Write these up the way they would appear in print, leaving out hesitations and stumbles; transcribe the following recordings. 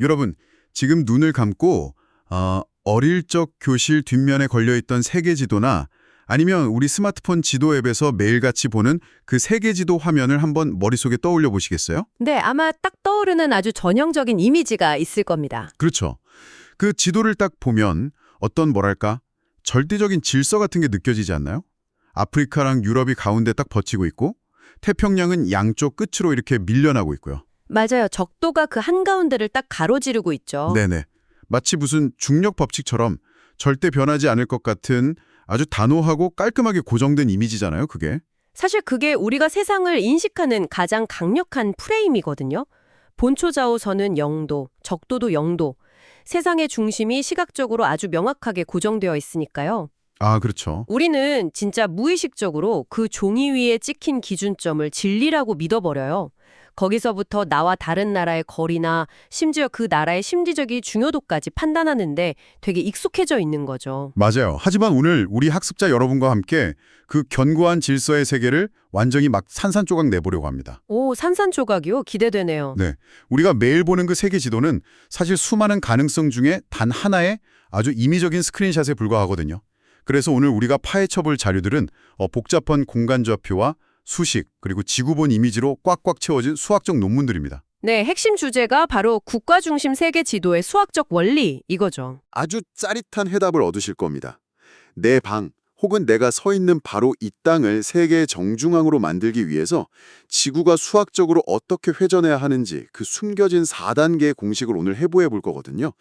여러분, 지금 눈을 감고 어릴 적 교실 뒷면에 걸려있던 세계지도나 아니면 우리 스마트폰 지도 앱에서 매일같이 보는 그 세계지도 화면을 한번 머릿속에 떠올려 보시겠어요? 네, 아마 딱 떠오르는 아주 전형적인 이미지가 있을 겁니다. 그렇죠. 그 지도를 딱 보면 어떤 뭐랄까 절대적인 질서 같은 게 느껴지지 않나요? 아프리카랑 유럽이 가운데 딱 버티고 있고 태평양은 양쪽 끝으로 이렇게 밀려나고 있고요. 맞아요. 적도가 그 한가운데를 딱 가로지르고 있죠. 네네. 마치 무슨 중력 법칙처럼 절대 변하지 않을 것 같은 아주 단호하고 깔끔하게 고정된 이미지잖아요, 그게. 사실 그게 우리가 세상을 인식하는 가장 강력한 프레임이거든요. 본초 좌우선은 0도, 적도도 0도. 세상의 중심이 시각적으로 아주 명확하게 고정되어 있으니까요. 아, 그렇죠. 우리는 진짜 무의식적으로 그 종이 위에 찍힌 기준점을 진리라고 믿어버려요. 거기서부터 나와 다른 나라의 거리나 심지어 그 나라의 심리적인 중요도까지 판단하는데 되게 익숙해져 있는 거죠. 맞아요. 하지만 오늘 우리 학습자 여러분과 함께 그 견고한 질서의 세계를 완전히 막 산산조각 내보려고 합니다. 오, 산산조각이요? 기대되네요. 네. 우리가 매일 보는 그 세계 지도는 사실 수많은 가능성 중에 단 하나의 아주 임의적인 스크린샷에 불과하거든요. 그래서 오늘 우리가 파헤쳐볼 자료들은 복잡한 공간좌표와 수식, 그리고 지구본 이미지로 꽉꽉 채워진 수학적 논문들입니다. 네, 핵심 주제가 바로 국가 중심 세계 지도의 수학적 원리 이거죠. 아주 짜릿한 해답을 얻으실 겁니다. 내 방 혹은 내가 서 있는 바로 이 땅을 세계의 정중앙으로 만들기 위해서 지구가 수학적으로 어떻게 회전해야 하는지 그 숨겨진 4단계의 공식을 오늘 해부해 볼 거거든요.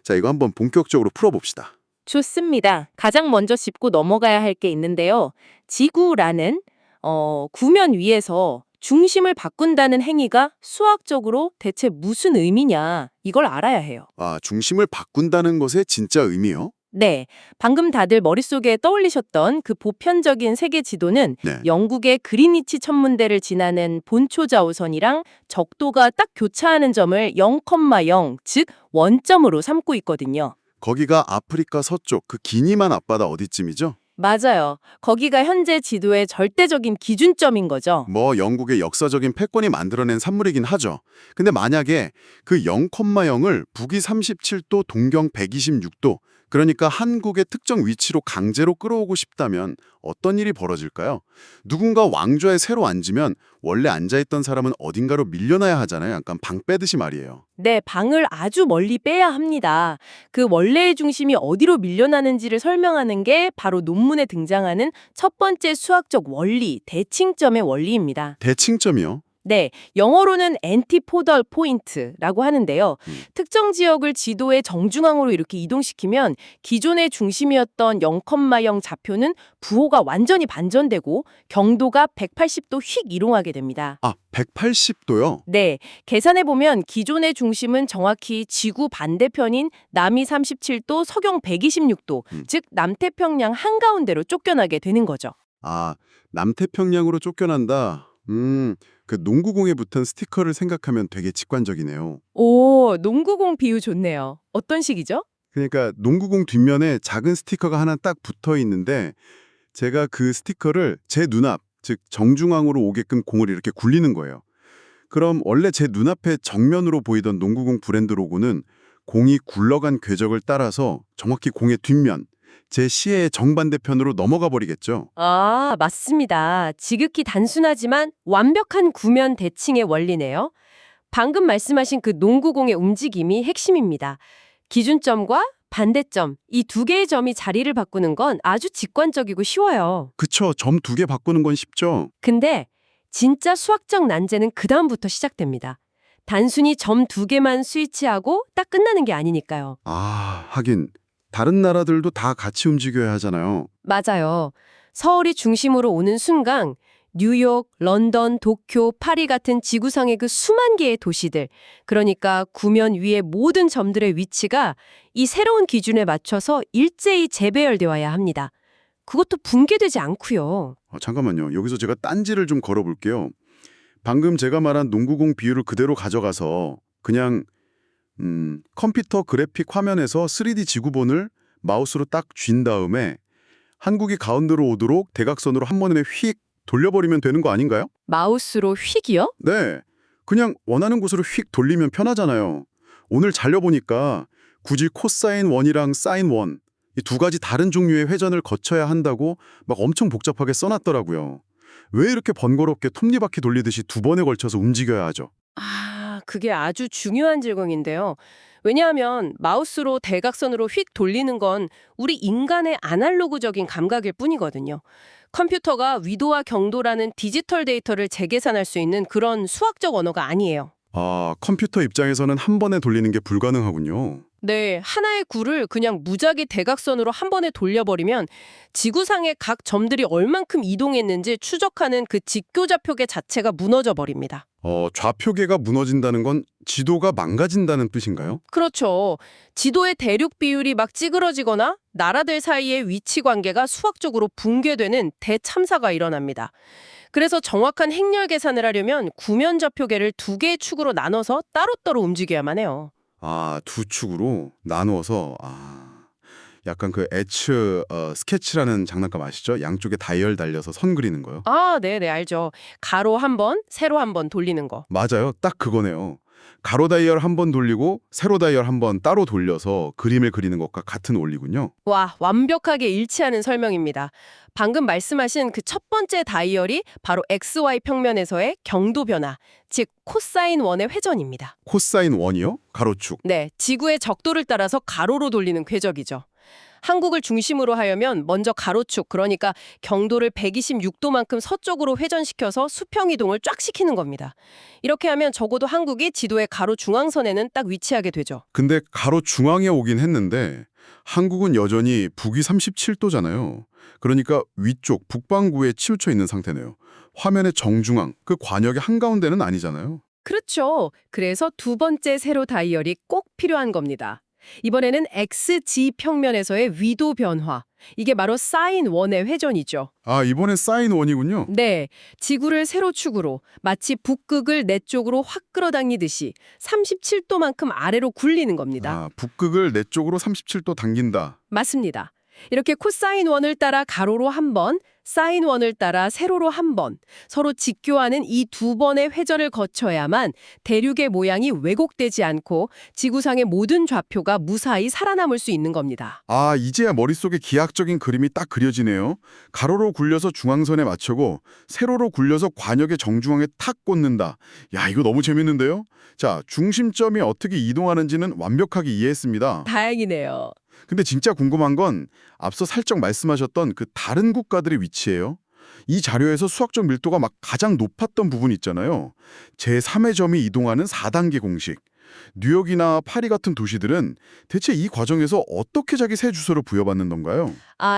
자, 이거 한번 본격적으로 풀어봅시다. 좋습니다. 가장 먼저 짚고 넘어가야 할 게 있는데요. 지구라는 구면 위에서 중심을 바꾼다는 행위가 수학적으로 대체 무슨 의미냐 이걸 알아야 해요. 아, 중심을 바꾼다는 것의 진짜 의미요? 네, 방금 다들 머릿속에 떠올리셨던 그 보편적인 세계 지도는 네. 영국의 그리니치 천문대를 지나는 본초 좌우선이랑 적도가 딱 교차하는 점을 0,0, 즉 원점으로 삼고 있거든요. 거기가 아프리카 서쪽 그 기니만 앞바다 어디쯤이죠? 맞아요. 거기가 현재 지도의 절대적인 기준점인 거죠. 뭐 영국의 역사적인 패권이 만들어낸 산물이긴 하죠. 근데 만약에 그 0,0을 북위 37도, 동경 126도, 그러니까 한국의 특정 위치로 강제로 끌어오고 싶다면 어떤 일이 벌어질까요? 누군가 왕좌에 새로 앉으면 원래 앉아있던 사람은 어딘가로 밀려나야 하잖아요. 약간 방 빼듯이 말이에요. 네, 방을 아주 멀리 빼야 합니다. 그 원래의 중심이 어디로 밀려나는지를 설명하는 게 바로 논문에 등장하는 첫 번째 수학적 원리, 대칭점의 원리입니다. 대칭점이요? 네, 영어로는 antipolar point라고 하는데요. 특정 지역을 지도의 정중앙으로 이렇게 이동시키면 기존의 중심이었던 0,0 좌표는 부호가 완전히 반전되고 경도가 180도 휙 이동하게 됩니다. 아, 180도요? 네, 계산해보면 기존의 중심은 정확히 지구 반대편인 남위 37도, 서경 126도, 즉 남태평양 한가운데로 쫓겨나게 되는 거죠. 아, 남태평양으로 쫓겨난다. 그 농구공에 붙은 스티커를 생각하면 되게 직관적이네요. 오, 농구공 비유 좋네요. 어떤 식이죠? 그러니까 농구공 뒷면에 작은 스티커가 하나 딱 붙어 있는데 제가 그 스티커를 제 눈앞, 즉 정중앙으로 오게끔 공을 이렇게 굴리는 거예요. 그럼 원래 제 눈앞에 정면으로 보이던 농구공 브랜드 로고는 공이 굴러간 궤적을 따라서 정확히 공의 뒷면, 제 시야의 정반대편으로 넘어가 버리겠죠. 아, 맞습니다. 지극히 단순하지만 완벽한 구면 대칭의 원리네요. 방금 말씀하신 그 농구공의 움직임이 핵심입니다. 기준점과 반대점, 이 두 개의 점이 자리를 바꾸는 건 아주 직관적이고 쉬워요. 그쵸, 점 2개 바꾸는 건 쉽죠. 근데 진짜 수학적 난제는 그다음부터 시작됩니다. 단순히 점 두 개만 스위치하고 딱 끝나는 게 아니니까요. 아, 하긴 다른 나라들도 다 같이 움직여야 하잖아요. 맞아요. 서울이 중심으로 오는 순간 뉴욕, 런던, 도쿄, 파리 같은 지구상의 그 수만 개의 도시들, 그러니까 구면 위의 모든 점들의 위치가 이 새로운 기준에 맞춰서 일제히 재배열되어야 합니다. 그것도 붕괴되지 않고요. 잠깐만요. 여기서 제가 딴지를 좀 걸어볼게요. 방금 제가 말한 농구공 비율을 그대로 가져가서 그냥 컴퓨터 그래픽 화면에서 3D 지구본을 마우스로 딱 쥔 다음에 한국이 가운데로 오도록 대각선으로 한 번에 휙 돌려버리면 되는 거 아닌가요? 마우스로 휙이요? 네. 그냥 원하는 곳으로 휙 돌리면 편하잖아요. 오늘 자료 보니까 굳이 코사인 원이랑 사인 원, 이 두 가지 다른 종류의 회전을 거쳐야 한다고 막 엄청 복잡하게 써놨더라고요. 왜 이렇게 번거롭게 톱니바퀴 돌리듯이 두 번에 걸쳐서 움직여야 하죠? 그게 아주 중요한 질문인데요. 왜냐하면 마우스로 대각선으로 휙 돌리는 건 우리 인간의 아날로그적인 감각일 뿐이거든요. 컴퓨터가 위도와 경도라는 디지털 데이터를 재계산할 수 있는 그런 수학적 언어가 아니에요. 아, 컴퓨터 입장에서는 한 번에 돌리는 게 불가능하군요. 네, 하나의 구를 그냥 무작위 대각선으로 한 번에 돌려버리면 지구상의 각 점들이 얼만큼 이동했는지 추적하는 그 직교좌표계 자체가 무너져 버립니다. 좌표계가 무너진다는 건 지도가 망가진다는 뜻인가요? 그렇죠. 지도의 대륙 비율이 막 찌그러지거나 나라들 사이의 위치 관계가 수학적으로 붕괴되는 대참사가 일어납니다. 그래서 정확한 행렬 계산을 하려면 구면 좌표계를 두 개의 축으로 나눠서 따로따로 움직여야만 해요. 아, 두 축으로 나누어서 약간 그 스케치라는 장난감 아시죠? 양쪽에 다이얼 달려서 선 그리는 거요. 네네, 알죠. 가로 한 번, 세로 한 번 돌리는 거. 맞아요. 딱 그거네요. 가로 다이얼 한 번 돌리고 세로 다이얼 한 번 따로 돌려서 그림을 그리는 것과 같은 원리군요. 와, 완벽하게 일치하는 설명입니다. 방금 말씀하신 그 첫 번째 다이얼이 바로 XY 평면에서의 경도 변화, 즉 코사인 원의 회전입니다. 코사인 원이요? 가로축. 네, 지구의 적도를 따라서 가로로 돌리는 궤적이죠. 한국을 중심으로 하려면 먼저 가로축, 그러니까 경도를 126도만큼 서쪽으로 회전시켜서 수평 이동을 쫙 시키는 겁니다. 이렇게 하면 적어도 한국이 지도의 가로 중앙선에는 딱 위치하게 되죠. 근데 가로 중앙에 오긴 했는데 한국은 여전히 북위 37도잖아요. 그러니까 위쪽 북반구에 치우쳐 있는 상태네요. 화면의 정중앙, 그 관역의 한가운데는 아니잖아요. 그렇죠. 그래서 두 번째 세로 다이얼이 꼭 필요한 겁니다. 이번에는 XG 평면에서의 위도 변화. 이게 바로 사인 원의 회전이죠. 아, 이번엔 사인 원이군요. 네, 지구를 세로축으로 마치 북극을 내 쪽으로 확 끌어당기듯이 37도만큼 아래로 굴리는 겁니다. 아, 북극을 내 쪽으로 37도 당긴다. 맞습니다. 이렇게 코사인 원을 따라 가로로 한 번, 사인 원을 따라 세로로 한 번, 서로 직교하는 이 두 번의 회전을 거쳐야만 대륙의 모양이 왜곡되지 않고 지구상의 모든 좌표가 무사히 살아남을 수 있는 겁니다. 아, 이제야 머릿속에 기하학적인 그림이 딱 그려지네요. 가로로 굴려서 중앙선에 맞추고 세로로 굴려서 관역의 정중앙에 탁 꽂는다. 야, 이거 너무 재밌는데요? 자, 중심점이 어떻게 이동하는지는 완벽하게 이해했습니다. 다행이네요. 근데 진짜 궁금한 건 앞서 살짝 말씀하셨던 그 다른 국가들의 위치예요. 이 자료에서 수학적 밀도가 막 가장 높았던 부분 있잖아요. 제3의 점이 이동하는 4단계 공식. 뉴욕이나 파리 같은 도시들은 대체 이 과정에서 어떻게 자기 새 주소를 부여받는 건가요?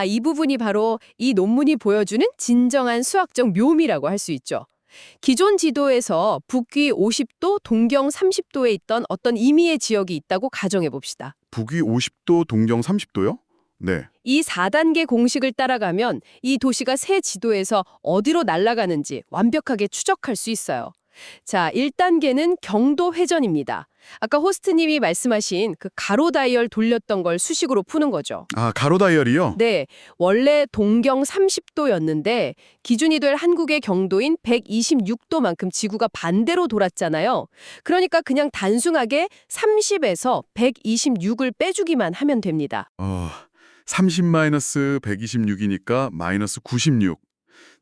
이 부분이 바로 이 논문이 보여주는 진정한 수학적 묘미라고 할 수 있죠. 기존 지도에서 북위 50도, 동경 30도에 있던 어떤 임의의 지역이 있다고 가정해 봅시다. 북위 50도, 동경 30도요? 네. 이 4단계 공식을 따라가면 이 도시가 새 지도에서 어디로 날아가는지 완벽하게 추적할 수 있어요. 자, 1단계는 경도 회전입니다. 아까 호스트님이 말씀하신 그 가로 다이얼 돌렸던 걸 수식으로 푸는 거죠. 아, 가로 다이얼이요? 네, 원래 동경 30도였는데 기준이 될 한국의 경도인 126도만큼 지구가 반대로 돌았잖아요. 그러니까 그냥 단순하게 30에서 126을 빼주기만 하면 됩니다. 30-126이니까 마이너스 96.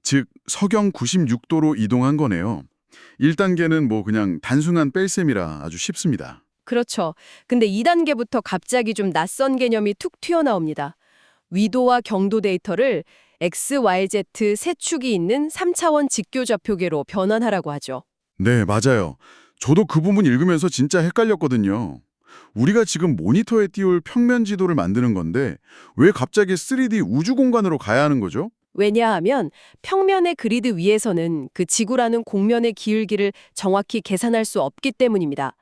즉, 서경 96도로 이동한 거네요. 1단계는 뭐 그냥 단순한 뺄셈이라 아주 쉽습니다. 그렇죠. 근데 2단계부터 갑자기 좀 낯선 개념이 툭 튀어나옵니다. 위도와 경도 데이터를 X, Y, Z 세 축이 있는 3차원 직교좌표계로 변환하라고 하죠. 네, 맞아요. 저도 그 부분 읽으면서 진짜 헷갈렸거든요. 우리가 지금 모니터에 띄울 평면 지도를 만드는 건데 왜 갑자기 3D 우주 공간으로 가야 하는 거죠? 왜냐하면 평면의 그리드 위에서는 그 지구라는 공면의 기울기를 정확히 계산할 수 없기 때문입니다.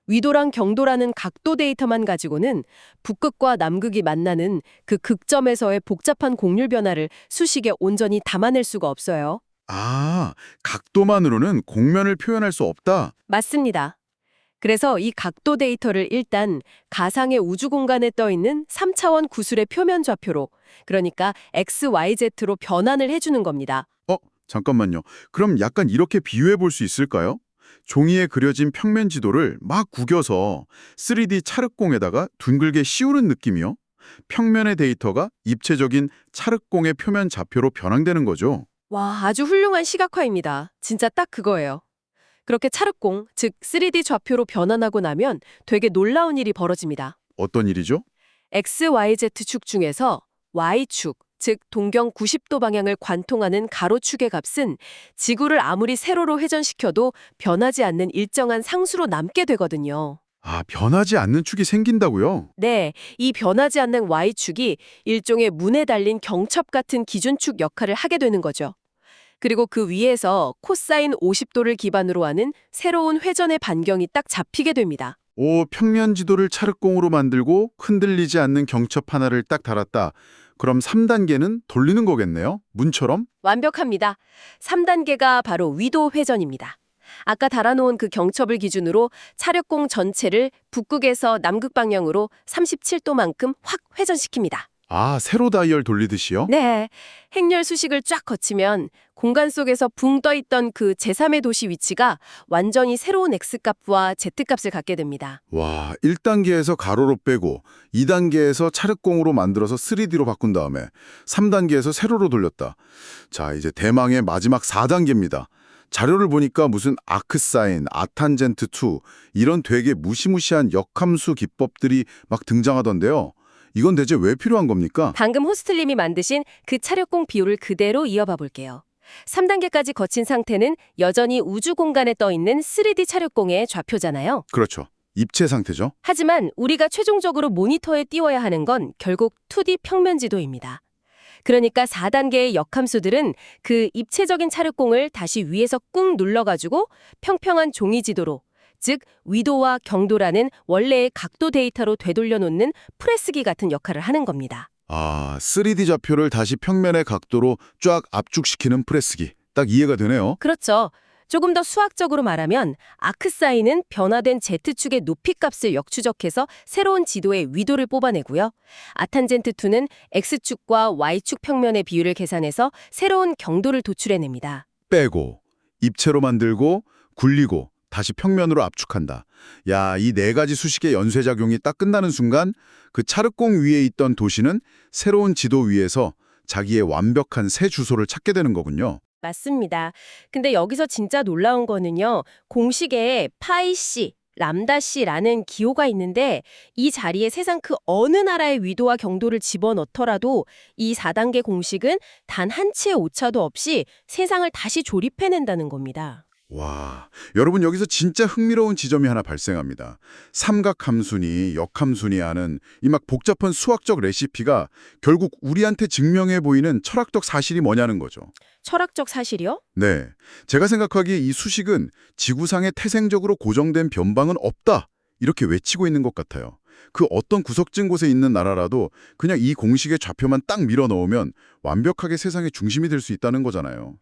위도랑 경도라는 각도 데이터만 가지고는 북극과 남극이 만나는 그 극점에서의 복잡한 곡률 변화를 수식에 온전히 담아낼 수가 없어요. 아, 각도만으로는 공면을 표현할 수 없다? 맞습니다. 그래서 이 각도 데이터를 일단 가상의 우주 공간에 떠 있는 3차원 구슬의 표면 좌표로, 그러니까 XYZ로 변환을 해주는 겁니다. 잠깐만요. 그럼 약간 이렇게 비유해 볼 수 있을까요? 종이에 그려진 평면 지도를 막 구겨서 3D 찰흙공에다가 둥글게 씌우는 느낌이요. 평면의 데이터가 입체적인 찰흙공의 표면 좌표로 변환되는 거죠. 와, 아주 훌륭한 시각화입니다. 진짜 딱 그거예요. 그렇게 찰흙공, 즉 3D 좌표로 변환하고 나면 되게 놀라운 일이 벌어집니다. 어떤 일이죠? XYZ축 중에서 Y축, 즉 동경 90도 방향을 관통하는 가로축의 값은 지구를 아무리 세로로 회전시켜도 변하지 않는 일정한 상수로 남게 되거든요. 아, 변하지 않는 축이 생긴다고요? 네, 이 변하지 않는 Y축이 일종의 문에 달린 경첩 같은 기준축 역할을 하게 되는 거죠. 그리고 그 위에서 코사인 50도를 기반으로 하는 새로운 회전의 반경이 딱 잡히게 됩니다. 오, 평면 지도를 찰흙공으로 만들고 흔들리지 않는 경첩 하나를 딱 달았다. 그럼 3단계는 돌리는 거겠네요? 문처럼? 완벽합니다. 3단계가 바로 위도 회전입니다. 아까 달아놓은 그 경첩을 기준으로 찰흙공 전체를 북극에서 남극 방향으로 37도만큼 확 회전시킵니다. 아, 세로 다이얼 돌리듯이요? 네, 행렬 수식을 쫙 거치면 공간 속에서 붕 떠있던 그 제3의 도시 위치가 완전히 새로운 X값과 Z값을 갖게 됩니다. 와, 1단계에서 가로로 빼고 2단계에서 찰흙공으로 만들어서 3D로 바꾼 다음에 3단계에서 세로로 돌렸다. 자, 이제 대망의 마지막 4단계입니다. 자료를 보니까 무슨 아크사인, 아탄젠트2 이런 되게 무시무시한 역함수 기법들이 막 등장하던데요. 이건 대체 왜 필요한 겁니까? 방금 호스틀님이 만드신 그 찰흙공 비율을 그대로 이어봐 볼게요. 3단계까지 거친 상태는 여전히 우주 공간에 떠있는 3D 찰흙공의 좌표잖아요. 그렇죠. 입체 상태죠. 하지만 우리가 최종적으로 모니터에 띄워야 하는 건 결국 2D 평면 지도입니다. 그러니까 4단계의 역함수들은 그 입체적인 찰흙공을 다시 위에서 꾹 눌러가지고 평평한 종이 지도로, 즉 위도와 경도라는 원래의 각도 데이터로 되돌려놓는 프레스기 같은 역할을 하는 겁니다. 아, 3D 좌표를 다시 평면의 각도로 쫙 압축시키는 프레스기. 딱 이해가 되네요. 그렇죠. 조금 더 수학적으로 말하면 아크사인은 변화된 Z축의 높이값을 역추적해서 새로운 지도의 위도를 뽑아내고요. 아탄젠트2는 X축과 Y축 평면의 비율을 계산해서 새로운 경도를 도출해냅니다. 빼고, 입체로 만들고, 굴리고, 다시 평면으로 압축한다. 야, 이 네 가지 수식의 연쇄작용이 딱 끝나는 순간 그 찰흙공 위에 있던 도시는 새로운 지도 위에서 자기의 완벽한 새 주소를 찾게 되는 거군요. 맞습니다. 근데 여기서 진짜 놀라운 거는요. 공식에 파이C, 람다C라는 기호가 있는데 이 자리에 세상 그 어느 나라의 위도와 경도를 집어넣더라도 이 4단계 공식은 단 한 치의 오차도 없이 세상을 다시 조립해낸다는 겁니다. 와, 여러분 여기서 진짜 흥미로운 지점이 하나 발생합니다. 삼각함수니 역함수니 하는 이 막 복잡한 수학적 레시피가 결국 우리한테 증명해 보이는 철학적 사실이 뭐냐는 거죠. 철학적 사실이요? 네, 제가 생각하기에 이 수식은 지구상에 태생적으로 고정된 변방은 없다 이렇게 외치고 있는 것 같아요. 그 어떤 구석진 곳에 있는 나라라도 그냥 이 공식의 좌표만 딱 밀어넣으면 완벽하게 세상의 중심이 될 수 있다는 거잖아요.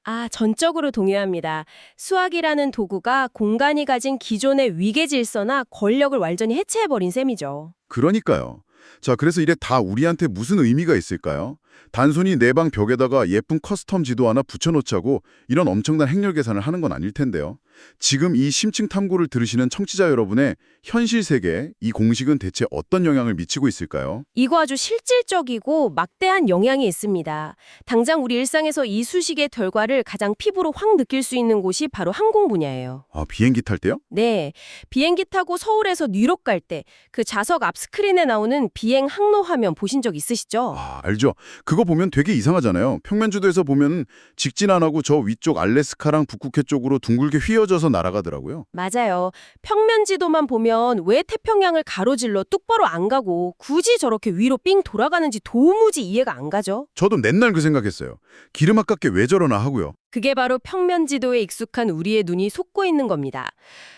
아, 전적으로 동의합니다. 수학이라는 도구가 공간이 가진 기존의 위계 질서나 권력을 완전히 해체해버린 셈이죠. 그러니까요. 자, 그래서 이게 다 우리한테 무슨 의미가 있을까요? 단순히 내 방 벽에다가 예쁜 커스텀 지도 하나 붙여놓자고 이런 엄청난 행렬 계산을 하는 건 아닐 텐데요. 지금 이 심층 탐구를 들으시는 청취자 여러분의 현실 세계에 이 공식은 대체 어떤 영향을 미치고 있을까요? 이거 아주 실질적이고 막대한 영향이 있습니다. 당장 우리 일상에서 이 수식의 결과를 가장 피부로 확 느낄 수 있는 곳이 바로 항공 분야예요. 아, 비행기 탈 때요? 네, 비행기 타고 서울에서 뉴욕 갈 때 그 좌석 앞 스크린에 나오는 비행 항로 화면 보신 적 있으시죠? 아, 알죠. 그거 보면 되게 이상하잖아요. 평면 지도에서 보면 직진 안 하고 저 위쪽 알래스카랑 북극해 쪽으로 둥글게 휘어져서 날아가더라고요. 맞아요. 평면 지도만 보면 왜 태평양을 가로질러 똑바로 안 가고 굳이 저렇게 위로 삥 돌아가는지 도무지 이해가 안 가죠. 저도 맨날 그 생각했어요. 기름 아깝게 왜 저러나 하고요. 그게 바로 평면 지도에 익숙한 우리의 눈이 속고 있는 겁니다.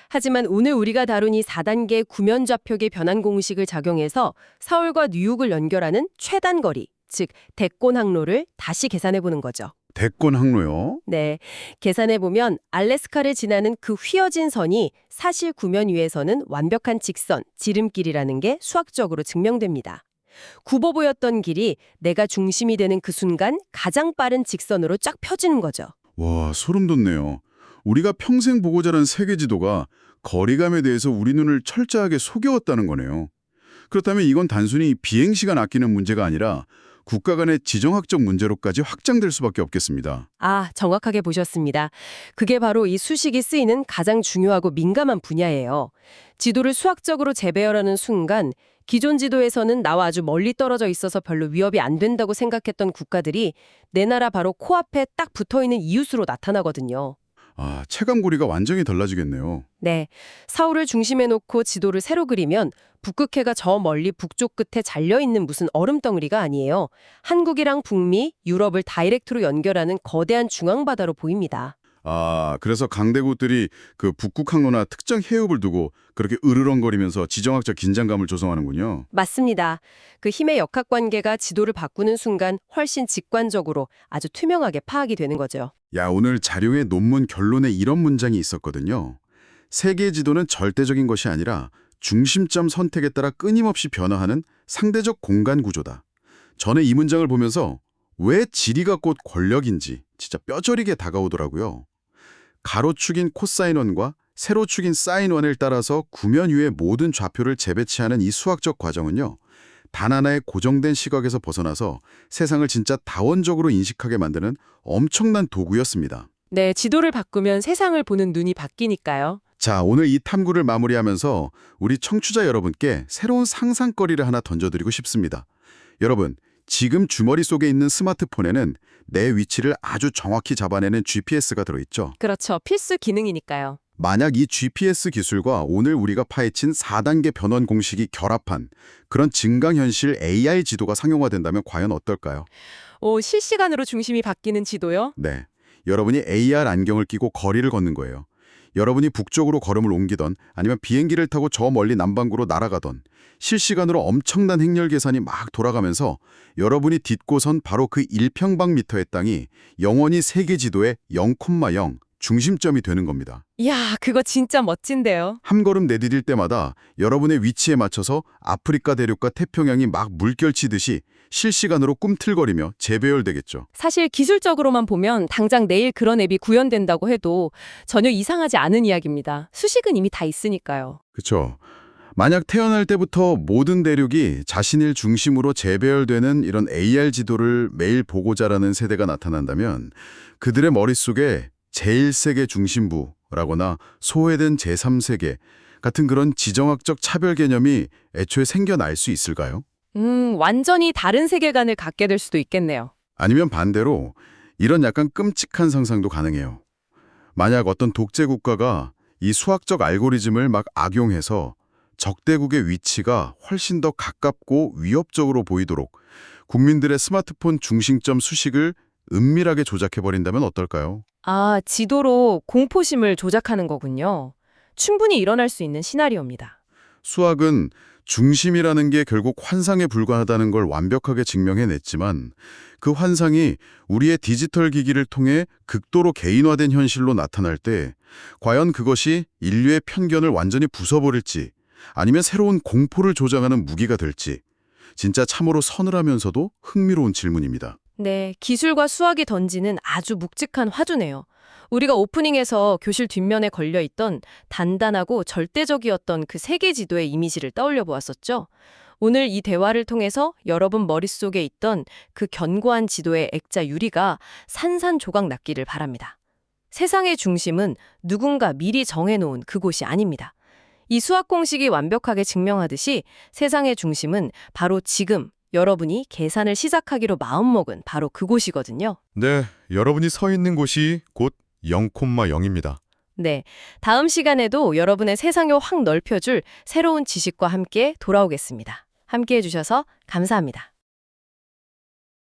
하지만 오늘 우리가 다룬 이 4단계 구면 좌표계 변환 공식을 작용해서 서울과 뉴욕을 연결하는 최단 거리, 즉 대권 항로를 다시 계산해 보는 거죠. 대권 항로요? 네, 계산해보면 알래스카를 지나는 그 휘어진 선이 사실 구면 위에서는 완벽한 직선, 지름길이라는 게 수학적으로 증명됩니다. 굽어 보였던 길이 내가 중심이 되는 그 순간 가장 빠른 직선으로 쫙 펴지는 거죠. 와, 소름 돋네요. 우리가 평생 보고 자란 세계 지도가 거리감에 대해서 우리 눈을 철저하게 속여왔다는 거네요. 그렇다면 이건 단순히 비행시간 아끼는 문제가 아니라 국가 간의 지정학적 문제로까지 확장될 수밖에 없겠습니다. 아, 정확하게 보셨습니다. 그게 바로 이 수식이 쓰이는 가장 중요하고 민감한 분야예요. 지도를 수학적으로 재배열하는 순간 기존 지도에서는 나와 아주 멀리 떨어져 있어서 별로 위협이 안 된다고 생각했던 국가들이 내 나라 바로 코앞에 딱 붙어있는 이웃으로 나타나거든요. 아, 체감고리가 완전히 달라지겠네요. 네, 서울을 중심에 놓고 지도를 새로 그리면 북극해가 저 멀리 북쪽 끝에 잘려있는 무슨 얼음덩어리가 아니에요. 한국이랑 북미, 유럽을 다이렉트로 연결하는 거대한 중앙바다로 보입니다. 아, 그래서 강대국들이 그 북극 항로나 특정 해협을 두고 그렇게 으르렁거리면서 지정학적 긴장감을 조성하는군요. 맞습니다. 그 힘의 역학관계가 지도를 바꾸는 순간 훨씬 직관적으로 아주 투명하게 파악이 되는 거죠. 야, 오늘 자료의 논문 결론에 이런 문장이 있었거든요. 세계 지도는 절대적인 것이 아니라 중심점 선택에 따라 끊임없이 변화하는 상대적 공간 구조다. 저는 이 문장을 보면서 왜 지리가 곧 권력인지 진짜 뼈저리게 다가오더라고요. 가로축인 코사인원과 세로축인 사인원을 따라서 구면 위의 모든 좌표를 재배치하는 이 수학적 과정은요. 단 하나의 고정된 시각에서 벗어나서 세상을 진짜 다원적으로 인식하게 만드는 엄청난 도구였습니다. 네, 지도를 바꾸면 세상을 보는 눈이 바뀌니까요. 자, 오늘 이 탐구를 마무리하면서 우리 청취자 여러분께 새로운 상상거리를 하나 던져드리고 싶습니다. 여러분, 지금 주머니 속에 있는 스마트폰에는 내 위치를 아주 정확히 잡아내는 GPS가 들어있죠. 그렇죠. 필수 기능이니까요. 만약 이 GPS 기술과 오늘 우리가 파헤친 4단계 변원 공식이 결합한 그런 증강현실 AI 지도가 상용화된다면 과연 어떨까요? 실시간으로 중심이 바뀌는 지도요? 네, 여러분이 AR 안경을 끼고 거리를 걷는 거예요. 여러분이 북쪽으로 걸음을 옮기던 아니면 비행기를 타고 저 멀리 남반구로 날아가던 실시간으로 엄청난 행렬 계산이 막 돌아가면서 여러분이 딛고선 바로 그 1평방미터의 땅이 영원히 세계 지도의 0,0 중심점이 되는 겁니다. 이야, 그거 진짜 멋진데요. 한 걸음 내디딜 때마다 여러분의 위치에 맞춰서 아프리카 대륙과 태평양이 막 물결치듯이 실시간으로 꿈틀거리며 재배열되겠죠. 사실 기술적으로만 보면 당장 내일 그런 앱이 구현된다고 해도 전혀 이상하지 않은 이야기입니다. 수식은 이미 다 있으니까요. 그렇죠. 만약 태어날 때부터 모든 대륙이 자신을 중심으로 재배열되는 이런 AR 지도를 매일 보고 자라는 세대가 나타난다면 그들의 머릿속에 제1세계 중심부라거나 소외된 제3세계 같은 그런 지정학적 차별 개념이 애초에 생겨날 수 있을까요? 완전히 다른 세계관을 갖게 될 수도 있겠네요. 아니면 반대로 이런 약간 끔찍한 상상도 가능해요. 만약 어떤 독재 국가가 이 수학적 알고리즘을 막 악용해서 적대국의 위치가 훨씬 더 가깝고 위협적으로 보이도록 국민들의 스마트폰 중심점 수식을 은밀하게 조작해버린다면 어떨까요? 아, 지도로 공포심을 조작하는 거군요. 충분히 일어날 수 있는 시나리오입니다. 수학은 중심이라는 게 결국 환상에 불과하다는 걸 완벽하게 증명해냈지만 그 환상이 우리의 디지털 기기를 통해 극도로 개인화된 현실로 나타날 때 과연 그것이 인류의 편견을 완전히 부숴버릴지 아니면 새로운 공포를 조장하는 무기가 될지 진짜 참으로 서늘하면서도 흥미로운 질문입니다. 네, 기술과 수학이 던지는 아주 묵직한 화두네요. 우리가 오프닝에서 교실 뒷면에 걸려있던 단단하고 절대적이었던 그 세계 지도의 이미지를 떠올려 보았었죠. 오늘 이 대화를 통해서 여러분 머릿속에 있던 그 견고한 지도의 액자 유리가 산산조각 났기를 바랍니다. 세상의 중심은 누군가 미리 정해놓은 그곳이 아닙니다. 이 수학 공식이 완벽하게 증명하듯이 세상의 중심은 바로 지금 여러분이 계산을 시작하기로 마음먹은 바로 그곳이거든요. 네, 여러분이 서 있는 곳이 곧 0,0입니다. 네, 다음 시간에도 여러분의 세상을 확 넓혀줄 새로운 지식과 함께 돌아오겠습니다. 함께 해주셔서 감사합니다.